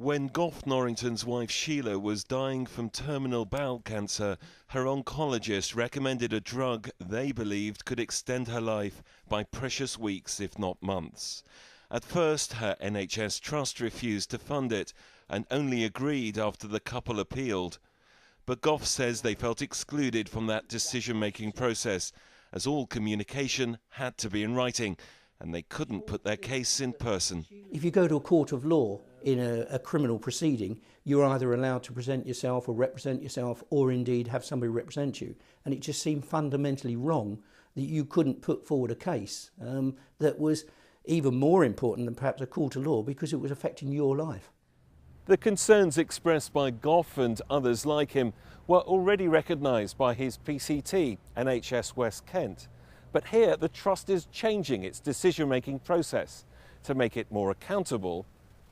When Gough Norrington's wife Sheila was dying from terminal bowel cancer, her oncologist recommended a drug they believed could extend her life by precious weeks, if not months. At first, her NHS trust refused to fund it and only agreed after the couple appealed. But Gough says they felt excluded from that decision-making process, as all communication had to be in writing, and they couldn't put their case in person. If you go to a court of law in a criminal proceeding, you're either allowed to present yourself or represent yourself, or indeed have somebody represent you. And it just seemed fundamentally wrong that you couldn't put forward a case that was even more important than perhaps a court of law, because it was affecting your life. The concerns expressed by Gough and others like him were already recognised by his PCT, NHS West Kent. But here the Trust is changing its decision-making process to make it more accountable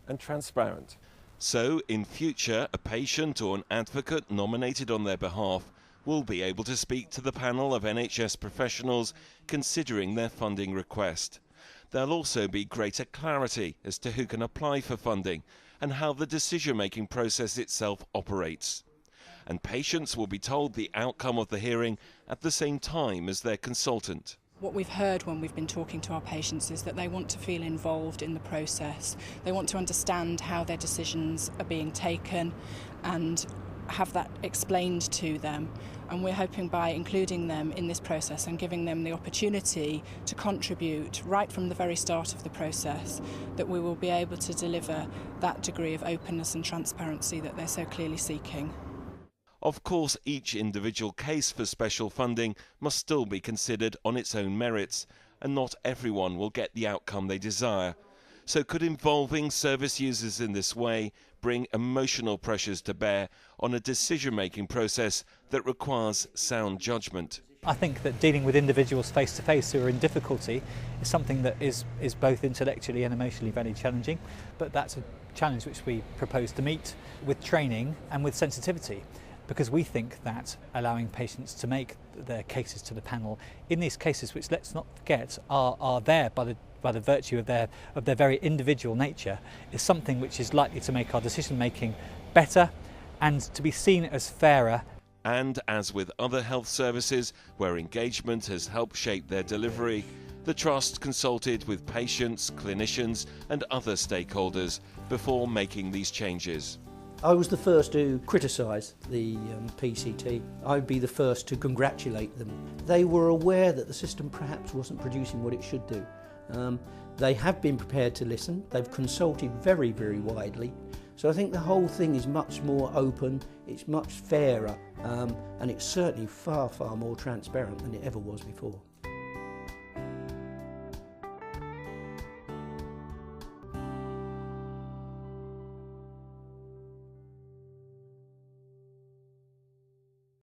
and transparent. So, in future, a patient or an advocate nominated on their behalf will be able to speak to the panel of NHS professionals considering their funding request. There'll also be greater clarity as to who can apply for funding and how the decision-making process itself operates. And patients will be told the outcome of the hearing at the same time as their consultant. What we've heard when we've been talking to our patients is that they want to feel involved in the process. They want to understand how their decisions are being taken and have that explained to them. And we're hoping by including them in this process and giving them the opportunity to contribute right from the very start of the process, that we will be able to deliver that degree of openness and transparency that they're so clearly seeking. Of course, each individual case for special funding must still be considered on its own merits, and not everyone will get the outcome they desire. So could involving service users in this way bring emotional pressures to bear on a decision-making process that requires sound judgment? I think that dealing with individuals face-to-face who are in difficulty is something that is both intellectually and emotionally very challenging, but that's a challenge which we propose to meet with training and with sensitivity, because we think that allowing patients to make their cases to the panel in these cases, which, let's not forget, are there by the virtue of their very individual nature, is something which is likely to make our decision making better and to be seen as fairer. And as with other health services where engagement has helped shape their delivery, the Trust consulted with patients, clinicians and other stakeholders before making these changes. I was the first to criticise the PCT. I'd be the first to congratulate them. They were aware that the system perhaps wasn't producing what it should do. They have been prepared to listen. They've consulted very, very widely. So I think the whole thing is much more open, it's much fairer, and it's certainly far, far more transparent than it ever was before.